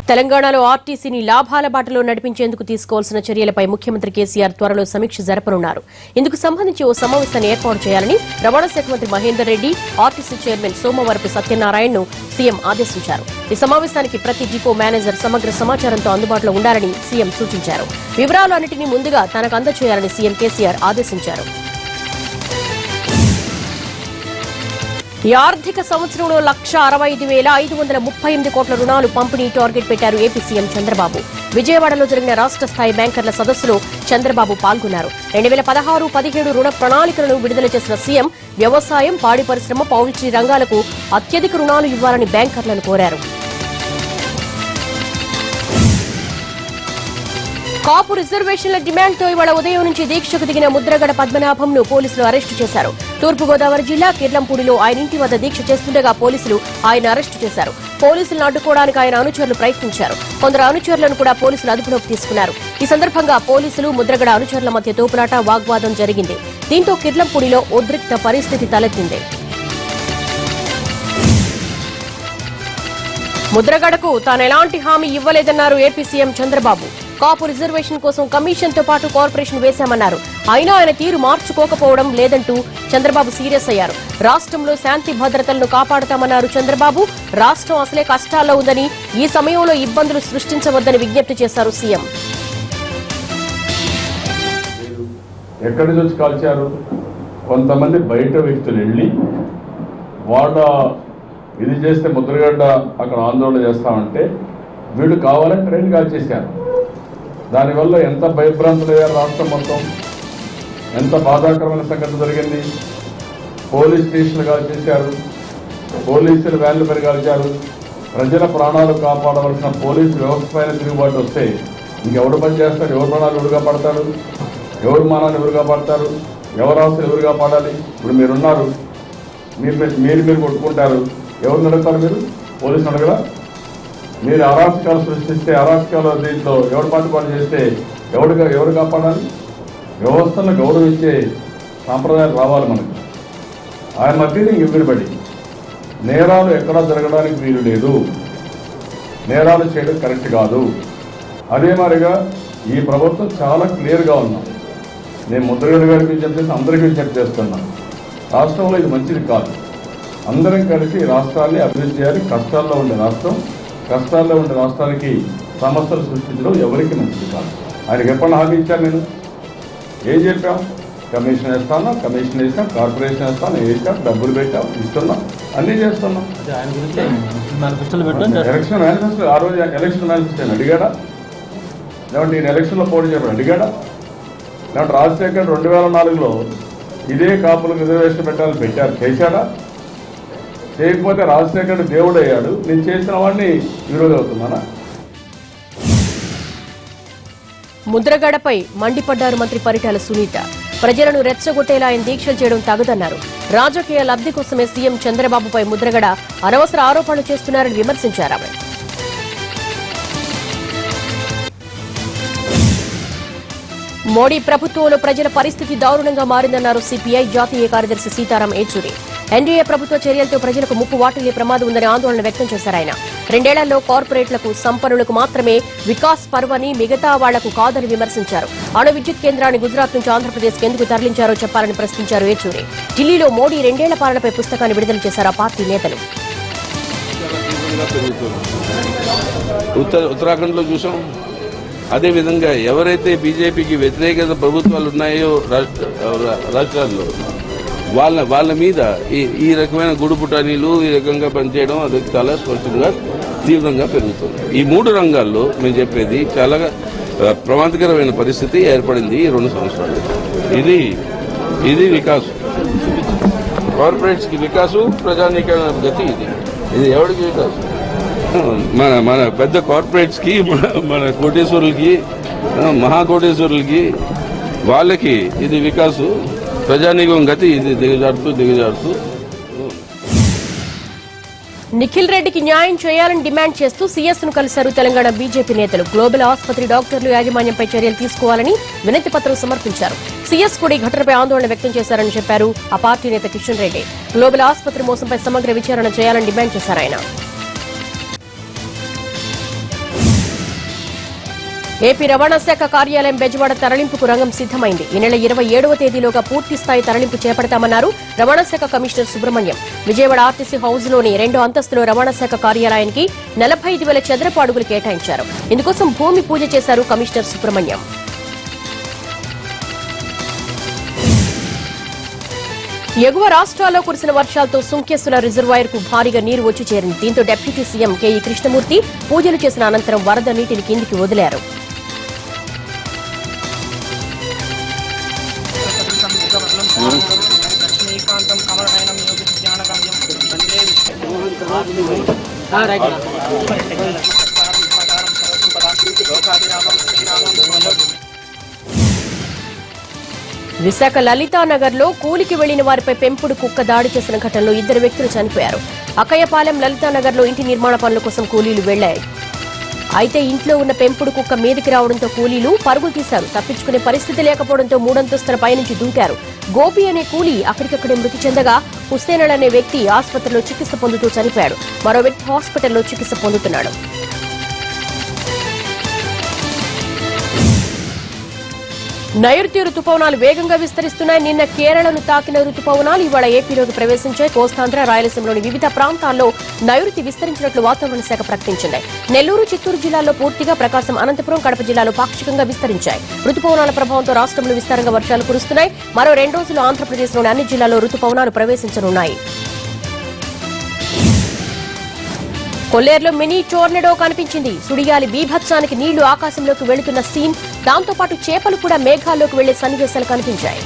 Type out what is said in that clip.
తెలంగాణలో ఆర్టీసీని లాభాల బాటలో నడిపించేందుకు తీసుకోవాల్సిన చర్యలపై ముఖ్యమంత్రి కేసీఆర్ త్వరలో సమీక్ష జరపనున్నారు. ఇందుకు సంబంధించి ఓ సమావేశాన్ని ఏర్పాటు చేయాలని రవాణా శాఖ మంత్రి మహేందర్ రెడ్డి, ఆర్టీసీ చైర్మన్ సోమవరపు సత్యనారాయణను సీఎం ఆదేశించారు. ఈ సమావేశానికి ప్రతి డిపో మేనేజర్ సమగ్ర సమాచారంతో అందుబాటులో ఉండాలని సీఎం సూచించారు. వివరాలు అన్నింటినీ ముందుగా తనకు అందజేయాలని సీఎం కేసీఆర్ ఆదేశించారు. ఈ ఆర్థిక సంవత్సరంలో 1,65,538 కోట్ల రుణాలు పంపిణీ టార్గెట్ పెట్టారు ఏపీ సీఎం చంద్రబాబు. విజయవాడలో జరిగిన రాష్ట్ర స్థాయి బ్యాంకర్ల సదస్సులో చంద్రబాబు పాల్గొన్నారు. 2016-17 రుణ ప్రణాళికలను విడుదల చేసిన సీఎం వ్యవసాయం, పాడి పరిశ్రమ, పౌల్ట్రీ రంగాలకు అత్యధిక రుణాలు ఇవ్వాలని బ్యాంకర్లను కోరారు. కాపు రిజర్వేషన్ల డిమాండ్తో ఇవాళ ఉదయం నుంచి దీక్షకు దిగిన ముద్రగడ పద్మనాభంను పోలీసులు అరెస్టు చేశారు. తూర్పుగోదావరి జిల్లా కిర్లంపూడిలో ఆయన ఇంటి వద్ద దీక్ష చేస్తుండగా పోలీసులు ఆయన అరెస్టు చేశారు. పోలీసులను అడ్డుకోవడానికి ఆయన అనుచరులు ప్రయత్నించారు. కొందరు అనుచరులను కూడా పోలీసులు అదుపులోకి తీసుకున్నారు. ఈ సందర్భంగా పోలీసులు, ముద్రగడ అనుచరుల మధ్య తోపులాట, వాగ్వాదం జరిగింది. దీంతో కిర్లంపూడిలో ఉద్రిక్త పరిస్థితి తలెత్తింది. ముద్రగడకు తాను ఎలాంటి హామీ ఇవ్వలేదన్నారు ఏపీ సీఎం చంద్రబాబు. కాపు రిజర్వేషన్ కోసం కమిషన్తో పాటు కార్పొరేషన్ వేశామన్నారు. అయినా ఆయన తీరు మార్చుకోకపోవడం లేదంటూ చంద్రబాబు సీరియస్ అయ్యారు. రాష్ట్రంలో శాంతి భద్రతలను కాపాడుతామన్నారు చంద్రబాబు. రాష్ట్రం అసలే కష్టాల్లో ఉందని, ఈ సమయంలో ఇబ్బందులు సృష్టించవద్దని విజ్ఞప్తి చేశారు సీఎం. ఎక్కడి నుంచి కాల్చారు? కొంతమంది బయట వ్యక్తులు వెళ్ళి వాళ్ళ ఇది చేస్తే ముద్రగడ్డ అక్కడ ఆందోళన చేస్తామంటే వీళ్ళు కావాలని ట్రైన్ కాల్చేశారు. దానివల్ల ఎంత భయభ్రాంతులు అయ్యారు రాష్ట్రం మొత్తం, ఎంత బాధాకరమైన సంఘటన జరిగింది. పోలీస్ స్టేషన్లు కాల్చేశారు, పోలీసులు వ్యాన్లు పని కాల్చారు. ప్రజల ప్రాణాలు కాపాడవలసిన పోలీసు వ్యవస్థ పైన తిరుగుబాటు వస్తే ఇంకెవరు పని చేస్తారు? ఎవరు ప్రాణాలు ఎవరుగా పడతారు? ఎవరు మానాలు ఎవరుగా పడతారు? ఎవరు ఆస్తులు ఎవరుగా పడాలి? ఇప్పుడు మీరున్నారు, మీరు కొట్టుకుంటారు, ఎవరు నడుపుతారు? మీరు పోలీసులు అడగరా? మీరు అరాచకాలు సృష్టిస్తే, అరాచకాలు దీంట్లో ఎవరు పాటుపాటు చేస్తే ఎవరు కాపాడాలి? వ్యవస్థను గౌరవించే సాంప్రదాయాలు రావాలి మనకు. ఆయన మధ్యని ఎవ్వరిబడి నేరాలు ఎక్కడా జరగడానికి వీలు లేదు. నేరాలు చేయడం కరెక్ట్ కాదు. అదే మాదిరిగా ఈ ప్రభుత్వం చాలా క్లియర్గా ఉన్నాం. నేను ముద్రగడ్డ గారికి విజ్ఞప్తి చేసి అందరికీ విజ్ఞప్తి చేస్తున్నాను. రాష్ట్రంలో ఇది మంచిది కాదు. అందరం కలిసి రాష్ట్రాన్ని అభివృద్ధి చేయాలి. కష్టాల్లో ఉండే రాష్ట్రానికి సమస్యలు సృష్టించడం ఎవరికి మంచిది కాదు. ఆయనకి ఎప్పుడు హామీ ఇచ్చాను నేను? ఏం చెప్పాం? కమిషన్ వేస్తాను, కమిషన్ వేసాం, కార్పొరేషన్ వేస్తాను, వేసాం, డబ్బులు పెట్టాం, ఇస్తున్నాం, అన్నీ చేస్తున్నాం. ఎలక్షన్ మేనిఫెస్టో, ఆ రోజు ఎలక్షన్ మేనిఫెస్టో అడిగాడా? లేదంటే నేను ఎలక్షన్లో పోటీ చేయడం అడిగాడా? లేదంటే రాజశేఖర్ 2004లో ఇదే కాపులకు రిజర్వేషన్ పెట్టాలని పెట్టారు, చేశాడా? చేయకపోతే రాజశేఖర్ దేవుడు అయ్యాడు, నేను చేసిన వాడిని విరోధి అవుతున్నానా? ముద్రగడపై మండిపడ్డారు మంత్రి పరిటాల సునీత. ప్రజలను రెచ్చగొట్టేలా ఆయన దీక్షలు చేయడం తగదన్నారు. రాజకీయ లబ్ధి కోసమే సీఎం చంద్రబాబుపై ముద్రగడ అనవసర ఆరోపణలు చేస్తున్నారని విమర్శించారు ఆమె. మోడీ ప్రభుత్వంలో ప్రజల పరిస్థితి దారుణంగా మారిందన్నారు సిపిఐ జాతీయ కార్యదర్శి సీతారాం ఏచూరి. ఎన్డీఏ ప్రభుత్వ చర్యలతో ప్రజలకు ముప్పు వాటిల్లే ప్రమాదం ఉందని ఆందోళన వ్యక్తం చేశారు ఆయన. 2 ఏళ్లలో కార్పొరేట్లకు, సంపన్నులకు మాత్రమే వికాస్ పర్వ్ అని, మిగతా వాళ్లకు కాదని విమర్శించారు. అణు విద్యుత్ కేంద్రాన్ని గుజరాత్ నుంచి ఆంధ్రప్రదేశ్కి ఎందుకు తరలించారో చెప్పాలని ప్రశ్నించారు ఏచూరి. ఢిల్లీలో మోడీ 2 ఏళ్ల పాలనపై పుస్తకాన్ని విడుదల చేశారు ఆ పార్టీ నేతలు. ఉత్తరాఖండ్లో చూసాం. అదేవిధంగా ఎవరైతే బీజేపీకి వ్యతిరేకత ప్రభుత్వాలు ఉన్నాయో రాష్ట్రాల్లో వాళ్ళ మీద ఈ రకమైన గుడుపుటానీలు ఈ రకంగా పనిచేయడం అది చాలా స్పష్టంగా తీవ్రంగా పెరుగుతుంది. ఈ 3 రంగాల్లో మేము చెప్పేది చాలా ప్రమాదకరమైన పరిస్థితి ఏర్పడింది ఈ 2 సంవత్సరాలు. ఇది వికాసం, కార్పొరేట్స్కి వికాసు, ప్రజానీకరణ గతి. ఇది ఎవరికి వికాసం? మన పెద్ద కార్పొరేట్స్కి, మన కోటేశ్వరులకి, మహాకోటేశ్వరులకి, వాళ్ళకి ఇది వికాసు. ప్రజానీకం గతి ఇది దిగజారుతూ. నిఖిల్ రెడ్డికి న్యాయం చేయాలని డిమాండ్ చేస్తూ సీఎస్ ను కలిశారు తెలంగాణ బీజేపీ నేతలు. గ్లోబల్ ఆసుపత్రి డాక్టర్లు యాజమాన్యంపై చర్యలు తీసుకోవాలని వినతి పత్రం సమర్పించారు. సీఎస్ కూడా ఈ ఘటనపై ఆందోళన వ్యక్తం చేశారని చెప్పారు ఆ పార్టీ నేత కిషన్ రెడ్డి. గ్లోబల్ ఆసుపత్రి మోసంపై సమగ్ర విచారణ చేయాలని డిమాండ్ చేశారు ఆయన. ఏపీ రవాణా శాఖ కార్యాలయం బెజవాడ తరలింపుకు రంగం సిద్దమైంది. ఈ నెల 27వ తేదీలోగా పూర్తి స్థాయి తరలింపు చేపడతామన్నారు రవాణా శాఖ కమిషనర్ సుబ్రహ్మణ్యం. విజయవాడ ఆర్టీసీ హౌస్లోని 2 అంతస్తుల రవాణా శాఖ కార్యాలయానికి 45,000 చదరపు అడుగులు కేటాయించారు. ఇందుకోసం భూమి పూజ చేశారు కమిషనర్ సుబ్రహ్మణ్యం. ఎగువ రాష్ట్రాల్లో కురిసిన వర్షాలతో సుంకేశ్వర రిజర్వాయర్ కు భారీగా నీరు వచ్చి చేరింది. దీంతో డిప్యూటీ సీఎం కేఈ కృష్ణమూర్తి పూజలు చేసిన అనంతరం వరద నీటిని కిందికి వదిలారు. విశాఖ లలితానగర్ లో కూలికి వెళ్లిన వారిపై పెంపుడు కుక్క దాడి చేసిన ఘటనలో 2 వ్యక్తులు చనిపోయారు. అక్కయ్యపాలెం లలితానగర్ లో ఇంటి నిర్మాణ పనుల కోసం కూలీలు వెళ్లారు. అయితే ఇంట్లో ఉన్న పెంపుడు కుక్క మీదికి రావడంతో కూలీలు పరుగులు తీశారు. తప్పించుకునే పరిస్థితి లేకపోవడంతో 3 అంతస్తుల పైనుంచి దూకారు. గోపి అనే కూలీ అక్కడికక్కడే మృతి చెందగా హుస్సేనల్ అనే వ్యక్తి ఆసుపత్రిలో చికిత్స పొందుతూ చనిపోయాడు. మరో వ్యక్తి హాస్పిటల్లో చికిత్స పొందుతున్నాడు. నైరుతి రుతుపవనాలు వేగంగా విస్తరిస్తున్నాయి. నిన్న కేరళను తాకిన రుతుపవనాలు ఇవాళ ఏపీలోకి ప్రవేశించాయి. కోస్తాంధ్ర, రాయలసీమలోని వివిధ ప్రాంతాల్లో నైరుతి విస్తరించినట్లు వాతావరణ శాఖ ప్రకటించింది. నెల్లూరు, చిత్తూరు జిల్లాల్లో పూర్తిగా, ప్రకాశం, అనంతపురం, కడప జిల్లాలో పాక్షికంగా విస్తరించాయి. రుతుపవనాల ప్రభావంతో రాష్ట్రంలో విస్తారంగా వర్షాలు కురుస్తున్నాయి. మరో 2 రోజులు ఆంధ్రప్రదేశ్లోని అన్ని జిల్లాల్లో రుతుపవనాలు ప్రవేశించనున్నాయి. కొల్లేరులో మినీ టోర్నడో కనిపించింది. సుడిగాలి బీభత్సానికి నీళ్లు ఆకాశంలోకి వెళుతున్న సీన్, దాంతో పాటు చేపలు కూడా మేఘాల్లోకి వెళ్లే సన్నివేశాలు కనిపించాయి.